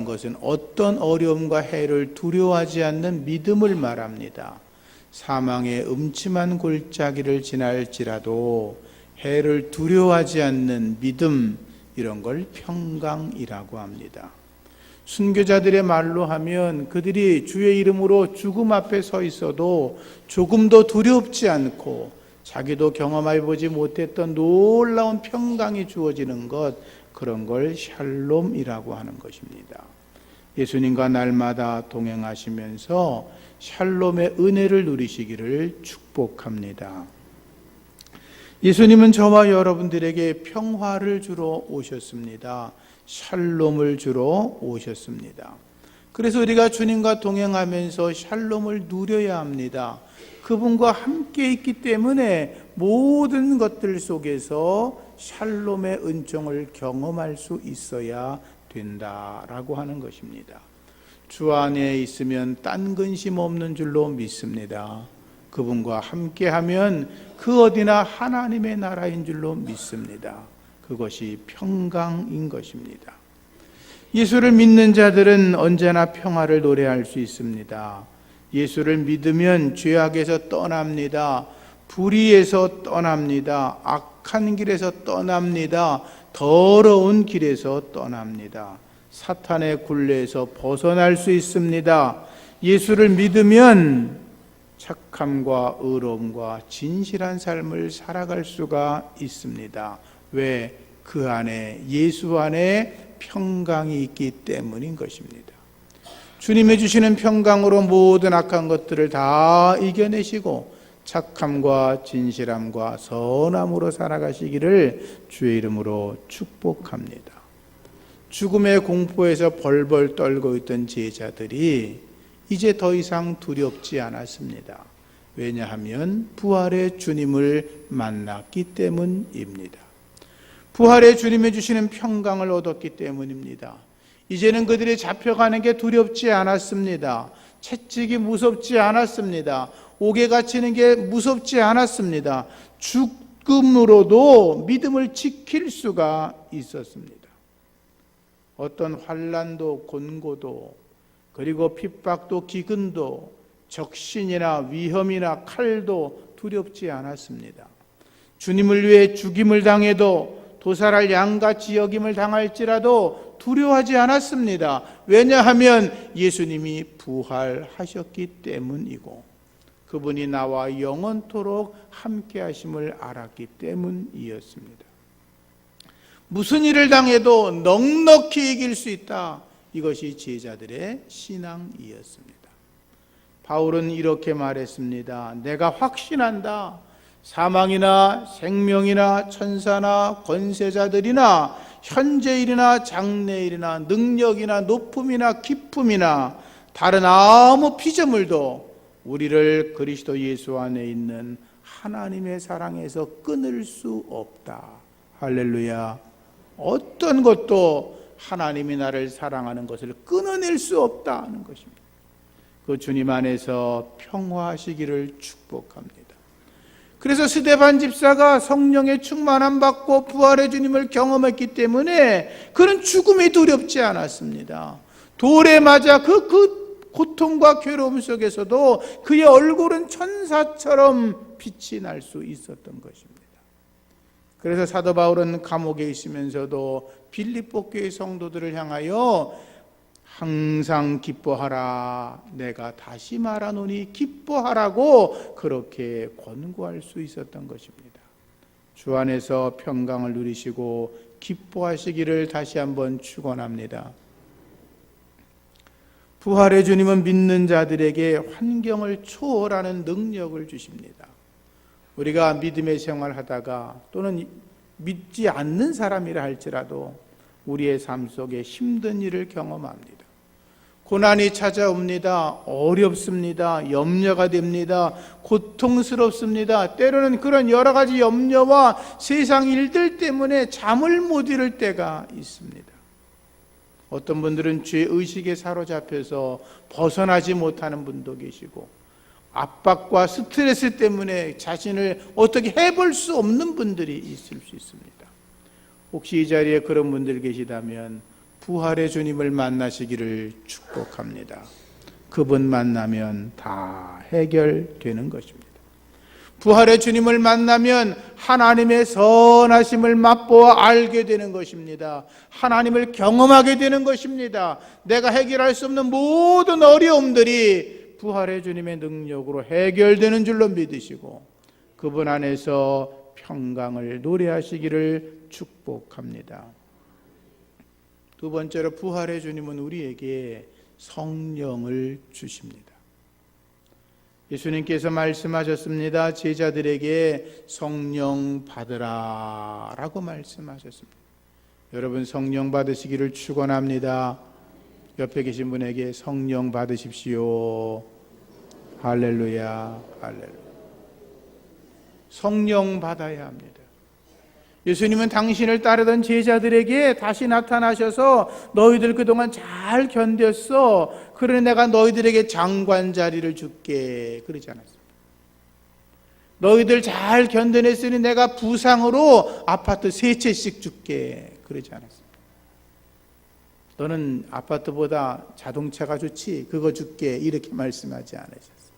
것은 어떤 어려움과 해를 두려워하지 않는 믿음을 말합니다. 사망의 음침한 골짜기를 지날지라도 해를 두려워하지 않는 믿음, 이런 걸 평강이라고 합니다. 순교자들의 말로 하면 그들이 주의 이름으로 죽음 앞에 서 있어도 조금도 두렵지 않고 자기도 경험해 보지 못했던 놀라운 평강이 주어지는 것, 그런 걸 샬롬이라고 하는 것입니다. 예수님과 날마다 동행하시면서 샬롬의 은혜를 누리시기를 축복합니다. 예수님은 저와 여러분들에게 평화를 주러 오셨습니다. 샬롬을 주러 오셨습니다. 그래서 우리가 주님과 동행하면서 샬롬을 누려야 합니다. 그분과 함께 있기 때문에 모든 것들 속에서 샬롬의 은총을 경험할 수 있어야 된다라고 하는 것입니다. 주 안에 있으면 딴 근심 없는 줄로 믿습니다. 그분과 함께하면 그 어디나 하나님의 나라인 줄로 믿습니다. 그것이 평강인 것입니다. 예수를 믿는 자들은 언제나 평화를 노래할 수 있습니다. 예수를 믿으면 죄악에서 떠납니다. 불의에서 떠납니다. 악한 길에서 떠납니다. 더러운 길에서 떠납니다. 사탄의 굴레에서 벗어날 수 있습니다. 예수를 믿으면 착함과 의로움과 진실한 삶을 살아갈 수가 있습니다. 왜? 그 안에, 예수 안에 평강이 있기 때문인 것입니다. 주님이 주시는 평강으로 모든 악한 것들을 다 이겨내시고 착함과 진실함과 선함으로 살아가시기를 주의 이름으로 축복합니다. 죽음의 공포에서 벌벌 떨고 있던 제자들이 이제 더 이상 두렵지 않았습니다. 왜냐하면 부활의 주님을 만났기 때문입니다. 부활의 주님이 주시는 평강을 얻었기 때문입니다. 이제는 그들이 잡혀가는 게 두렵지 않았습니다. 채찍이 무섭지 않았습니다. 옥에 갇히는 게 무섭지 않았습니다. 죽음으로도 믿음을 지킬 수가 있었습니다. 어떤 환난도 곤고도 그리고 핍박도 기근도 적신이나 위험이나 칼도 두렵지 않았습니다. 주님을 위해 죽임을 당해도 도살할 양같이 여김을 당할지라도 두려워하지 않았습니다. 왜냐하면 예수님이 부활하셨기 때문이고 그분이 나와 영원토록 함께 하심을 알았기 때문이었습니다. 무슨 일을 당해도 넉넉히 이길 수 있다. 이것이 제자들의 신앙이었습니다. 바울은 이렇게 말했습니다. 내가 확신한다. 사망이나 생명이나 천사나 권세자들이나 현재일이나 장래일이나 능력이나 높음이나 깊음이나 다른 아무 피조물도 우리를 그리스도 예수 안에 있는 하나님의 사랑에서 끊을 수 없다. 할렐루야. 어떤 것도 하나님이 나를 사랑하는 것을 끊어낼 수 없다는 것입니다. 그 주님 안에서 평화하시기를 축복합니다. 그래서 스데반 집사가 성령의 충만함 받고 부활의 주님을 경험했기 때문에 그는 죽음이 두렵지 않았습니다. 돌에 맞아 그 고통과 괴로움 속에서도 그의 얼굴은 천사처럼 빛이 날 수 있었던 것입니다. 그래서 사도 바울은 감옥에 있으면서도 빌립보 교회 성도들을 향하여 항상 기뻐하라, 내가 다시 말하노니 기뻐하라고 그렇게 권고할 수 있었던 것입니다. 주 안에서 평강을 누리시고 기뻐하시기를 다시 한번 축원합니다. 부활의 주님은 믿는 자들에게 환경을 초월하는 능력을 주십니다. 우리가 믿음의 생활하다가 또는 믿지 않는 사람이라 할지라도 우리의 삶 속에 힘든 일을 경험합니다. 고난이 찾아옵니다. 어렵습니다. 염려가 됩니다. 고통스럽습니다. 때로는 그런 여러 가지 염려와 세상 일들 때문에 잠을 못 이룰 때가 있습니다. 어떤 분들은 죄의식에 사로잡혀서 벗어나지 못하는 분도 계시고 압박과 스트레스 때문에 자신을 어떻게 해볼 수 없는 분들이 있을 수 있습니다. 혹시 이 자리에 그런 분들 계시다면 부활의 주님을 만나시기를 축복합니다. 그분 만나면 다 해결되는 것입니다. 부활의 주님을 만나면 하나님의 선하심을 맛보아 알게 되는 것입니다. 하나님을 경험하게 되는 것입니다. 내가 해결할 수 없는 모든 어려움들이 부활의 주님의 능력으로 해결되는 줄로 믿으시고 그분 안에서 평강을 노래하시기를 축복합니다. 두 번째로 부활의 주님은 우리에게 성령을 주십니다. 예수님께서 말씀하셨습니다. 제자들에게 성령 받으라 라고 말씀하셨습니다. 여러분 성령 받으시기를 축원합니다. 옆에 계신 분에게 성령 받으십시오. 할렐루야, 할렐루야. 성령 받아야 합니다. 예수님은 당신을 따르던 제자들에게 다시 나타나셔서 너희들 그동안 잘 견뎠어. 그러니 내가 너희들에게 장관 자리를 줄게. 그러지 않았습니다. 너희들 잘 견뎌냈으니 내가 부상으로 아파트 3채씩 줄게. 그러지 않았습니다. 너는 아파트보다 자동차가 좋지. 그거 줄게. 이렇게 말씀하지 않으셨어요.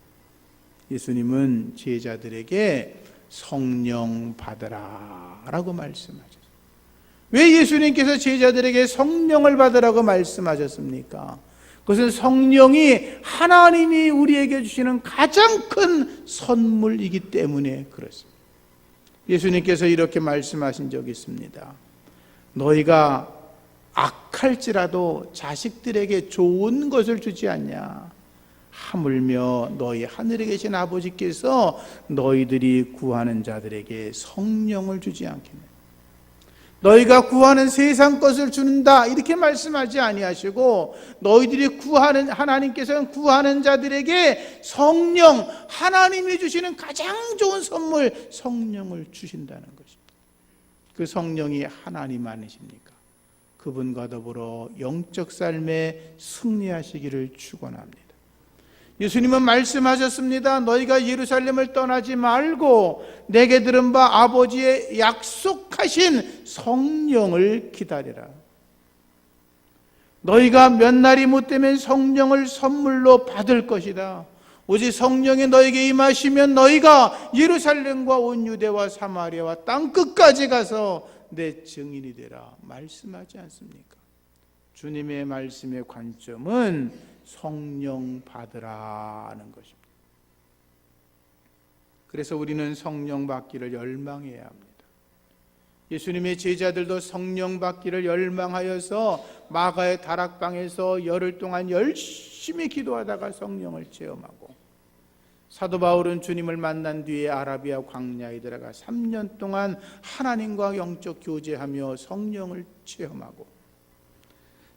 예수님은 제자들에게 성령 받으라 라고 말씀하셨어요. 왜 예수님께서 제자들에게 성령을 받으라고 말씀하셨습니까? 그것은 성령이 하나님이 우리에게 주시는 가장 큰 선물이기 때문에 그렇습니다. 예수님께서 이렇게 말씀하신 적이 있습니다. 너희가 악할지라도 자식들에게 좋은 것을 주지 않냐? 하물며 너희 하늘에 계신 아버지께서 너희들이 구하는 자들에게 성령을 주지 않겠느냐. 너희가 구하는 세상 것을 주는다 이렇게 말씀하지 아니하시고 너희들이 구하는 하나님께서는 구하는 자들에게 성령, 하나님이 주시는 가장 좋은 선물 성령을 주신다는 것입니다. 그 성령이 하나님 아니십니까? 그분과 더불어 영적 삶에 승리하시기를 축원합니다. 예수님은 말씀하셨습니다. 너희가 예루살렘을 떠나지 말고 내게 들은 바 아버지의 약속하신 성령을 기다리라. 너희가 몇 날이 못되면 성령을 선물로 받을 것이다. 오직 성령이 너에게 임하시면 너희가 예루살렘과 온 유대와 사마리아와 땅끝까지 가서 내 증인이 되라. 말씀하지 않습니까? 주님의 말씀의 관점은 성령 받으라는 것입니다. 그래서 우리는 성령 받기를 열망해야 합니다. 예수님의 제자들도 성령 받기를 열망하여서 마가의 다락방에서 열흘 동안 열심히 기도하다가 성령을 체험하고, 사도 바울은 주님을 만난 뒤에 아라비아 광야에 들어가 3년 동안 하나님과 영적 교제하며 성령을 체험하고,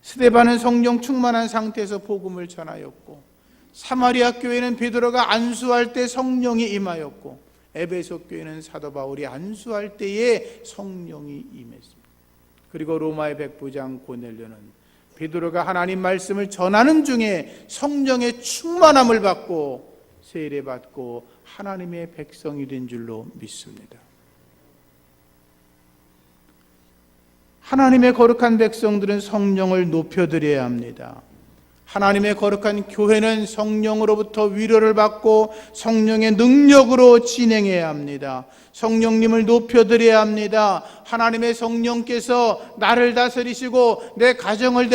스데반은 성령 충만한 상태에서 복음을 전하였고, 사마리아 교회는 베드로가 안수할 때 성령이 임하였고, 에베소 교회는 사도 바울이 안수할 때에 성령이 임했습니다. 그리고 로마의 백부장 고넬료는 베드로가 하나님 말씀을 전하는 중에 성령의 충만함을 받고 세례받고 하나님의 백성이 된 줄로 믿습니다. 하나님의 거룩한 백성들은 성령을 높여드려야 합니다. 하나님의 거룩한 교회는 성령으로부터 위로를 받고 성령의 능력으로 진행해야 합니다. 성령님을 높여드려야 합니다. 하나님의 성령께서 나를 다스리시고 내 가정을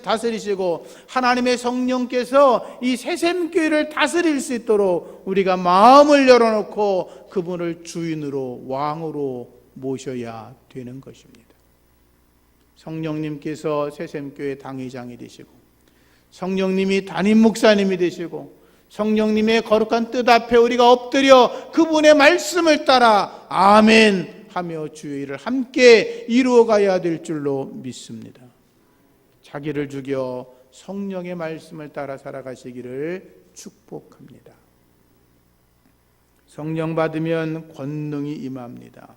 다스리시고 하나님의 성령께서 이 새샘교회를 다스릴 수 있도록 우리가 마음을 열어놓고 그분을 주인으로 왕으로 모셔야 되는 것입니다. 성령님께서 새샘교회 당회장이 되시고 성령님이 담임 목사님이 되시고 성령님의 거룩한 뜻 앞에 우리가 엎드려 그분의 말씀을 따라 아멘 하며 주의 일을 함께 이루어가야 될 줄로 믿습니다. 자기를 죽여 성령의 말씀을 따라 살아가시기를 축복합니다. 성령 받으면 권능이 임합니다.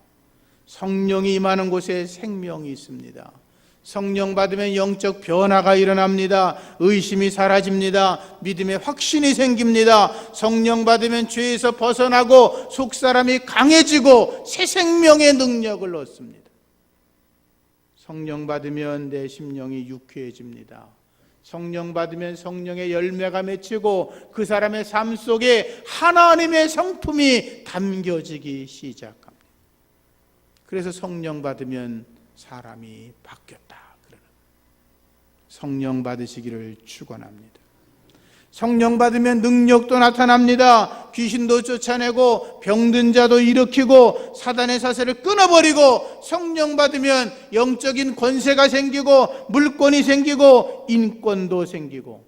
성령이 임하는 곳에 생명이 있습니다. 성령 받으면 영적 변화가 일어납니다. 의심이 사라집니다. 믿음의 확신이 생깁니다. 성령 받으면 죄에서 벗어나고 속사람이 강해지고 새 생명의 능력을 얻습니다. 성령 받으면 내 심령이 유쾌해집니다. 성령 받으면 성령의 열매가 맺히고 그 사람의 삶 속에 하나님의 성품이 담겨지기 시작합니다. 그래서 성령 받으면 사람이 바뀌었다. 성령 받으시기를 축원합니다. 성령 받으면 능력도 나타납니다. 귀신도 쫓아내고 병든 자도 일으키고 사단의 사슬을 끊어버리고, 성령 받으면 영적인 권세가 생기고 물권이 생기고 인권도 생기고,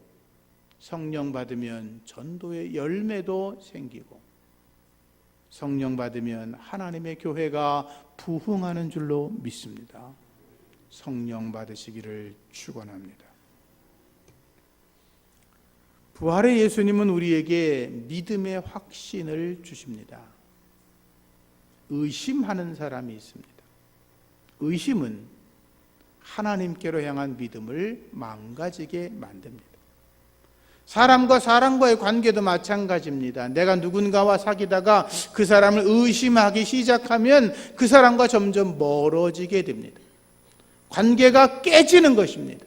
성령 받으면 전도의 열매도 생기고, 성령 받으면 하나님의 교회가 부흥하는 줄로 믿습니다. 성령 받으시기를 축원합니다. 부활의 예수님은 우리에게 믿음의 확신을 주십니다. 의심하는 사람이 있습니다. 의심은 하나님께로 향한 믿음을 망가지게 만듭니다. 사람과 사람과의 관계도 마찬가지입니다. 내가 누군가와 사귀다가 그 사람을 의심하기 시작하면 그 사람과 점점 멀어지게 됩니다. 관계가 깨지는 것입니다.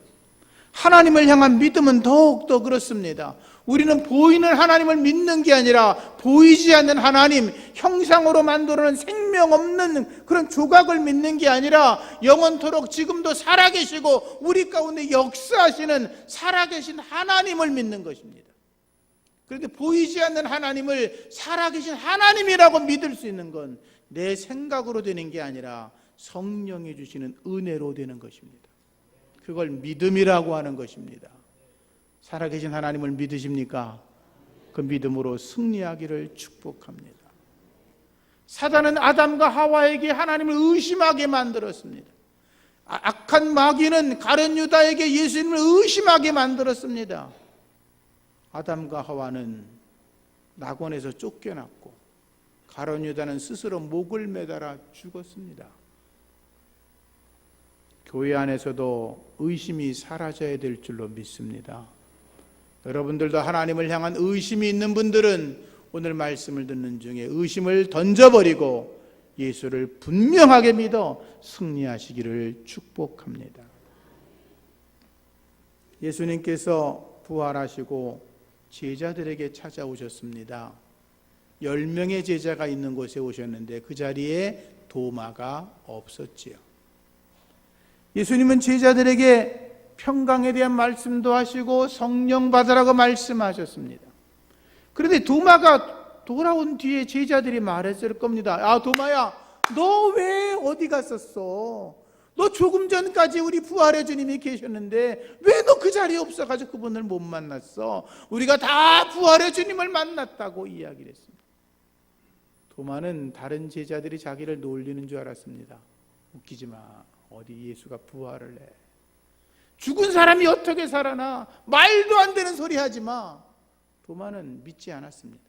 하나님을 향한 믿음은 더욱더 그렇습니다. 우리는 보이는 하나님을 믿는 게 아니라 보이지 않는 하나님, 형상으로 만들어낸 생명 없는 그런 조각을 믿는 게 아니라 영원토록 지금도 살아계시고 우리 가운데 역사하시는 살아계신 하나님을 믿는 것입니다. 그런데 보이지 않는 하나님을 살아계신 하나님이라고 믿을 수 있는 건 내 생각으로 되는 게 아니라 성령이 주시는 은혜로 되는 것입니다. 그걸 믿음이라고 하는 것입니다. 살아계신 하나님을 믿으십니까? 그 믿음으로 승리하기를 축복합니다. 사단은 아담과 하와에게 하나님을 의심하게 만들었습니다. 악한 마귀는 가룟 유다에게 예수님을 의심하게 만들었습니다. 아담과 하와는 낙원에서 쫓겨났고 가룟 유다는 스스로 목을 매달아 죽었습니다. 교회 안에서도 의심이 사라져야 될 줄로 믿습니다. 여러분들도 하나님을 향한 의심이 있는 분들은 오늘 말씀을 듣는 중에 의심을 던져버리고 예수를 분명하게 믿어 승리하시기를 축복합니다. 예수님께서 부활하시고 제자들에게 찾아오셨습니다. 10명의 제자가 있는 곳에 오셨는데 그 자리에 도마가 없었지요. 예수님은 제자들에게 평강에 대한 말씀도 하시고 성령 받으라고 말씀하셨습니다. 그런데 도마가 돌아온 뒤에 제자들이 말했을 겁니다. 아, 도마야, 너 왜 어디 갔었어? 너 조금 전까지 우리 부활의 주님이 계셨는데 왜 너 그 자리에 없어가지고 그분을 못 만났어? 우리가 다 부활의 주님을 만났다고 이야기를 했습니다. 도마는 다른 제자들이 자기를 놀리는 줄 알았습니다. 웃기지 마. 어디 예수가 부활을 해. 죽은 사람이 어떻게 살아나? 말도 안 되는 소리 하지 마. 도마는 믿지 않았습니다.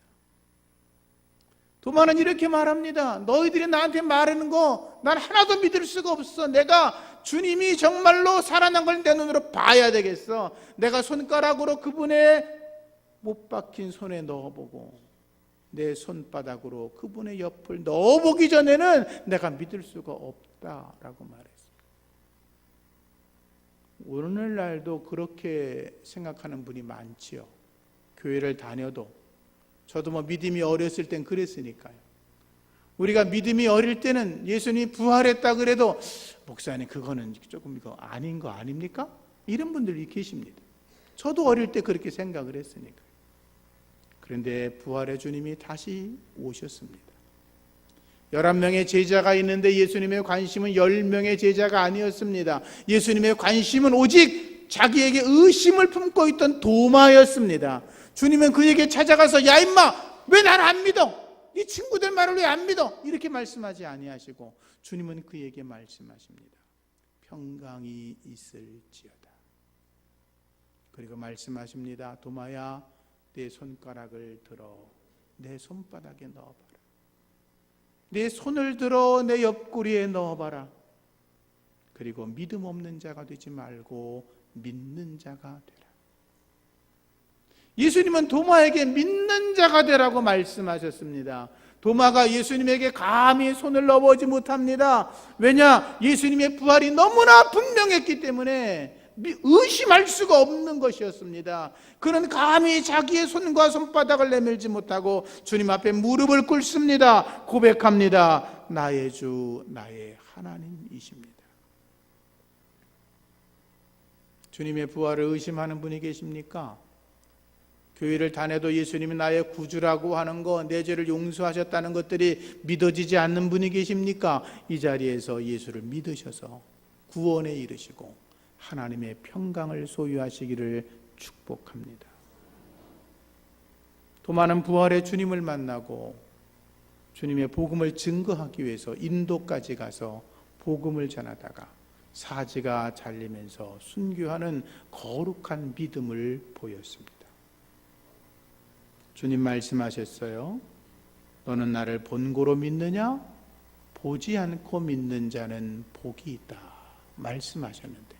도마는 이렇게 말합니다. 너희들이 나한테 말하는 거 난 하나도 믿을 수가 없어. 내가 주님이 정말로 살아난 걸 내 눈으로 봐야 되겠어. 내가 손가락으로 그분의 못 박힌 손에 넣어보고 내 손바닥으로 그분의 옆을 넣어보기 전에는 내가 믿을 수가 없다라고 말했습니다. 오늘날도 그렇게 생각하는 분이 많지요. 교회를 다녀도. 저도 믿음이 어렸을 땐 그랬으니까요. 우리가 믿음이 어릴 때는 예수님이 부활했다 그래도 목사님 그거는 조금 이거 아닌 거 아닙니까? 이런 분들이 계십니다. 저도 어릴 때 그렇게 생각을 했으니까요. 그런데 부활의 주님이 다시 오셨습니다. 11명의 제자가 있는데 예수님의 관심은 10명의 제자가 아니었습니다. 예수님의 관심은 오직 자기에게 의심을 품고 있던 도마였습니다. 주님은 그에게 찾아가서 야 임마 왜 나를 안 믿어? 네 친구들 말을 왜 안 믿어? 이렇게 말씀하지 아니하시고 주님은 그에게 말씀하십니다. 평강이 있을지어다. 그리고 말씀하십니다. 도마야 내 손가락을 들어 내 손바닥에 넣어봐라. 내 손을 들어 내 옆구리에 넣어봐라. 그리고 믿음 없는 자가 되지 말고 믿는 자가 되라. 예수님은 도마에게 믿는 자가 되라고 말씀하셨습니다. 도마가 예수님에게 감히 손을 넣어보지 못합니다. 왜냐? 예수님의 부활이 너무나 분명했기 때문에 의심할 수가 없는 것이었습니다. 그는 감히 자기의 손과 손바닥을 내밀지 못하고 주님 앞에 무릎을 꿇습니다. 고백합니다. 나의 주, 나의 하나님이십니다. 주님의 부활을 의심하는 분이 계십니까? 교회를 다녀도 예수님이 나의 구주라고 하는 거, 내 죄를 용서하셨다는 것들이 믿어지지 않는 분이 계십니까? 이 자리에서 예수를 믿으셔서 구원에 이르시고 하나님의 평강을 소유하시기를 축복합니다. 도마는 부활의 주님을 만나고 주님의 복음을 증거하기 위해서 인도까지 가서 복음을 전하다가 사지가 잘리면서 순교하는 거룩한 믿음을 보였습니다. 주님 말씀하셨어요. 너는 나를 본고로 믿느냐? 보지 않고 믿는 자는 복이 있다 말씀하셨는데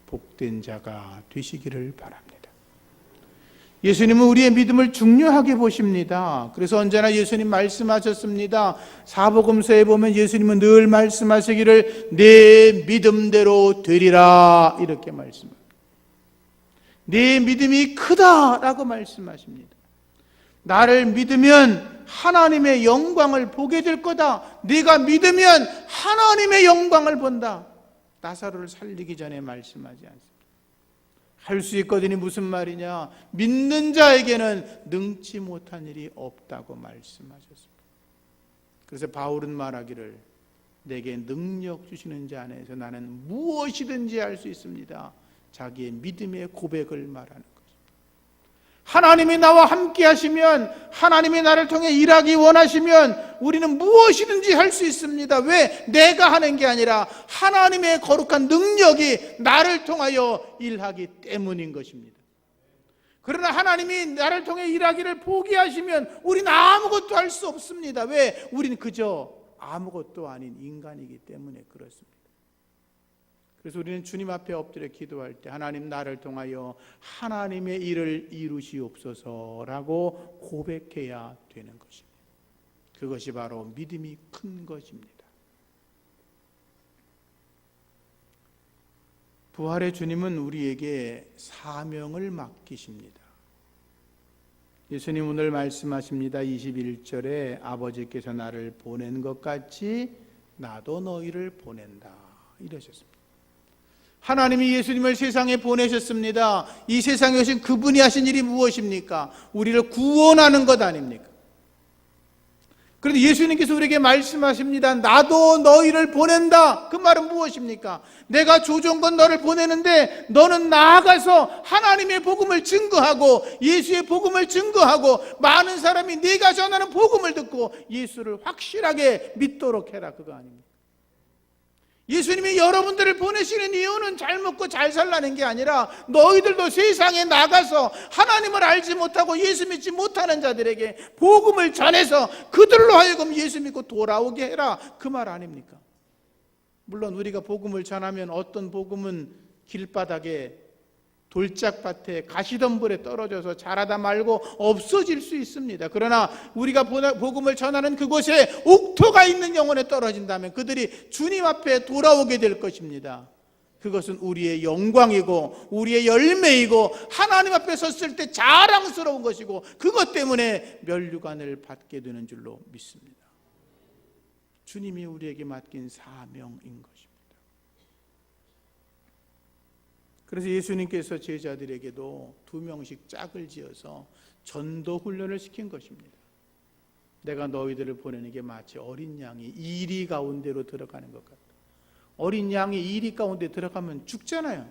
복된 자가 되시기를 바랍니다. 예수님은 우리의 믿음을 중요하게 보십니다. 그래서 언제나 예수님 말씀하셨습니다. 사복음서에 보면 예수님은 늘 말씀하시기를 내 믿음대로 되리라 이렇게 말씀합니다. 내 믿음이 크다라고 말씀하십니다. 나를 믿으면 하나님의 영광을 보게 될 거다. 네가 믿으면 하나님의 영광을 본다. 나사로를 살리기 전에 말씀하지 않습니다. 할 수 있거든이 무슨 말이냐? 믿는 자에게는 능치 못한 일이 없다고 말씀하셨습니다. 그래서 바울은 말하기를 내게 능력 주시는 자 안에서 나는 무엇이든지 할 수 있습니다. 자기의 믿음의 고백을 말하는 것입니다. 하나님이 나와 함께 하시면, 하나님이 나를 통해 일하기 원하시면 우리는 무엇이든지 할 수 있습니다. 왜? 내가 하는 게 아니라 하나님의 거룩한 능력이 나를 통하여 일하기 때문인 것입니다. 그러나 하나님이 나를 통해 일하기를 포기하시면 우리는 아무것도 할 수 없습니다. 왜? 우리는 그저 아무것도 아닌 인간이기 때문에 그렇습니다. 그래서 우리는 주님 앞에 엎드려 기도할 때 하나님 나를 통하여 하나님의 일을 이루시옵소서라고 고백해야 되는 것입니다. 그것이 바로 믿음이 큰 것입니다. 부활의 주님은 우리에게 사명을 맡기십니다. 예수님 오늘 말씀하십니다. 21절에 아버지께서 나를 보낸 것 같이 나도 너희를 보낸다 이러셨습니다. 하나님이 예수님을 세상에 보내셨습니다. 이 세상에 오신 그분이 하신 일이 무엇입니까? 우리를 구원하는 것 아닙니까? 그런데 예수님께서 우리에게 말씀하십니다. 나도 너희를 보낸다. 그 말은 무엇입니까? 내가 조종건 너를 보내는데 너는 나아가서 하나님의 복음을 증거하고 예수의 복음을 증거하고 많은 사람이 네가 전하는 복음을 듣고 예수를 확실하게 믿도록 해라. 그거 아닙니까? 예수님이 여러분들을 보내시는 이유는 잘 먹고 잘 살라는 게 아니라 너희들도 세상에 나가서 하나님을 알지 못하고 예수 믿지 못하는 자들에게 복음을 전해서 그들로 하여금 예수 믿고 돌아오게 해라. 그 말 아닙니까? 물론 우리가 복음을 전하면 어떤 복음은 길바닥에 돌짝밭에 가시덤불에 떨어져서 자라다 말고 없어질 수 있습니다. 그러나 우리가 복음을 전하는 그곳에 옥토가 있는 영혼에 떨어진다면 그들이 주님 앞에 돌아오게 될 것입니다. 그것은 우리의 영광이고 우리의 열매이고 하나님 앞에 섰을 때 자랑스러운 것이고 그것 때문에 면류관을 받게 되는 줄로 믿습니다. 주님이 우리에게 맡긴 사명인 것입니다. 그래서 예수님께서 제자들에게도 2명씩 짝을 지어서 전도 훈련을 시킨 것입니다. 내가 너희들을 보내는 게 마치 어린 양이 이리 가운데로 들어가는 것 같다. 어린 양이 이리 가운데 들어가면 죽잖아요.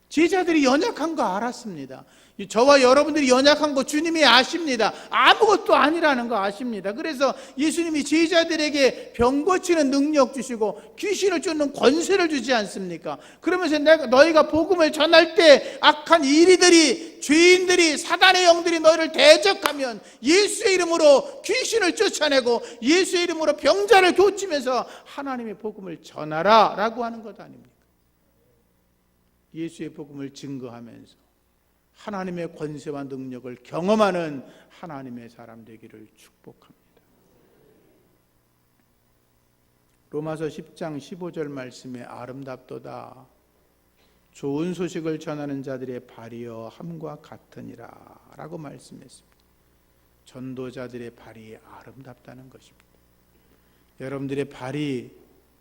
제자들이 연약한 거 알았습니다. 저와 여러분들이 연약한 거 주님이 아십니다. 아무것도 아니라는 거 아십니다. 그래서 예수님이 제자들에게 병 고치는 능력 주시고 귀신을 쫓는 권세를 주지 않습니까? 그러면서 너희가 복음을 전할 때 악한 이리들이, 죄인들이, 사단의 영들이 너희를 대적하면 예수의 이름으로 귀신을 쫓아내고 예수의 이름으로 병자를 고치면서 하나님의 복음을 전하라 라고 하는 것 아닙니까? 예수의 복음을 증거하면서 하나님의 권세와 능력을 경험하는 하나님의 사람 되기를 축복합니다. 로마서 10장 15절 말씀에 아름답도다. 좋은 소식을 전하는 자들의 발이여 함과 같으니라 라고 말씀했습니다. 전도자들의 발이 아름답다는 것입니다. 여러분들의 발이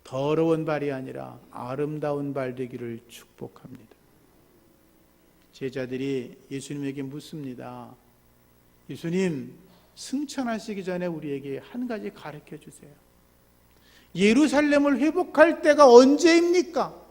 더러운 발이 아니라 아름다운 발 되기를 축복합니다. 제자들이 예수님에게 묻습니다. 예수님, 승천하시기 전에 우리에게 한 가지 가르쳐 주세요. 예루살렘을 회복할 때가 언제입니까?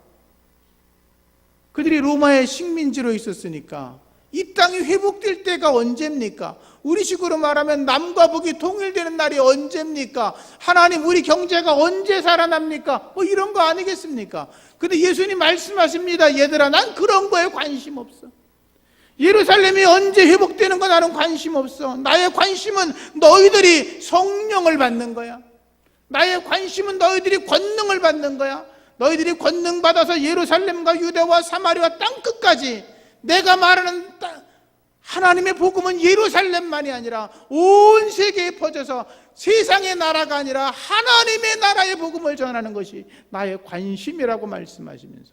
그들이 로마의 식민지로 있었으니까 이 땅이 회복될 때가 언제입니까? 우리식으로 말하면 남과 북이 통일되는 날이 언제입니까? 하나님, 우리 경제가 언제 살아납니까? 뭐 이런 거 아니겠습니까? 근데 예수님 말씀하십니다. 얘들아, 난 그런 거에 관심 없어. 예루살렘이 언제 회복되는 거 나는 관심 없어. 나의 관심은 너희들이 성령을 받는 거야. 나의 관심은 너희들이 권능을 받는 거야. 너희들이 권능 받아서 예루살렘과 유대와 사마리아 땅끝까지 내가 말하는 하나님의 복음은 예루살렘만이 아니라 온 세계에 퍼져서 세상의 나라가 아니라 하나님의 나라의 복음을 전하는 것이 나의 관심이라고 말씀하시면서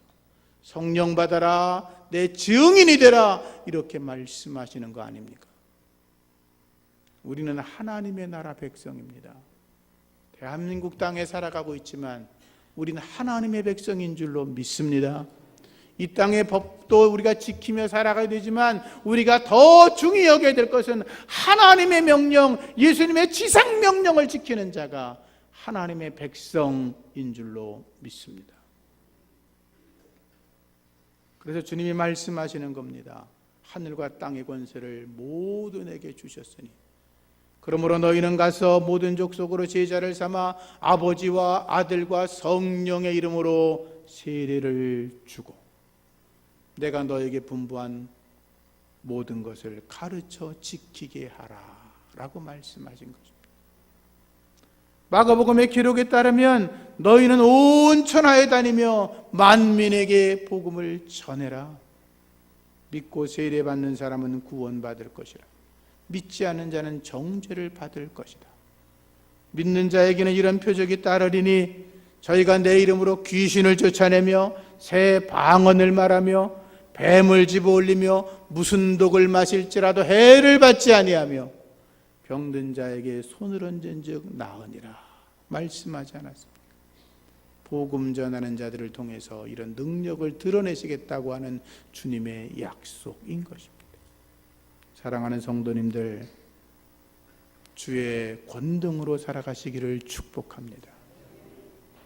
성령 받아라, 내 증인이 되라, 이렇게 말씀하시는 거 아닙니까? 우리는 하나님의 나라 백성입니다. 대한민국 땅에 살아가고 있지만 우리는 하나님의 백성인 줄로 믿습니다. 이 땅의 법도 우리가 지키며 살아가야 되지만 우리가 더 중히 여겨야 될 것은 하나님의 명령, 예수님의 지상 명령을 지키는 자가 하나님의 백성인 줄로 믿습니다. 그래서 주님이 말씀하시는 겁니다. 하늘과 땅의 권세를 모두 내게 주셨으니 그러므로 너희는 가서 모든 족속으로 제자를 삼아 아버지와 아들과 성령의 이름으로 세례를 주고 내가 너에게 분부한 모든 것을 가르쳐 지키게 하라 라고 말씀하신 것입니다. 마가복음의 기록에 따르면 너희는 온 천하에 다니며 만민에게 복음을 전해라. 믿고 세례받는 사람은 구원받을 것이라. 믿지 않는 자는 정죄를 받을 것이다. 믿는 자에게는 이런 표적이 따르리니 저희가 내 이름으로 귀신을 쫓아내며 새 방언을 말하며 뱀을 집어올리며 무슨 독을 마실지라도 해를 받지 아니하며 병든 자에게 손을 얹은즉 나으니라 말씀하지 않았습니까? 복음 전하는 자들을 통해서 이런 능력을 드러내시겠다고 하는 주님의 약속인 것입니다. 사랑하는 성도님들, 주의 권능으로 살아가시기를 축복합니다.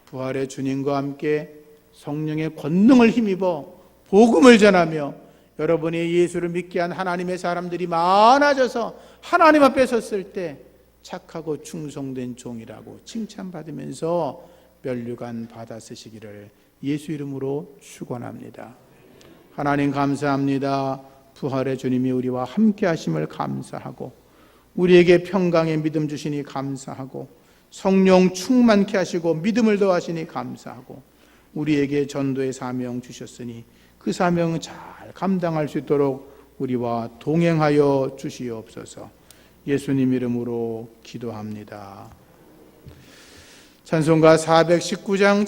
부활의 주님과 함께 성령의 권능을 힘입어 복음을 전하며 여러분이 예수를 믿게 한 하나님의 사람들이 많아져서 하나님 앞에 섰을 때 착하고 충성된 종이라고 칭찬받으면서 면류관 받아 쓰시기를 예수 이름으로 축원합니다. 하나님 감사합니다. 부활의 주님이 우리와 함께 하심을 감사하고 우리에게 평강의 믿음 주시니 감사하고 성령 충만케 하시고 믿음을 더하시니 감사하고 우리에게 전도의 사명 주셨으니 그 사명을 잘 감당할 수 있도록 우리와 동행하여 주시옵소서. 예수님 이름으로 기도합니다. 찬송가 419장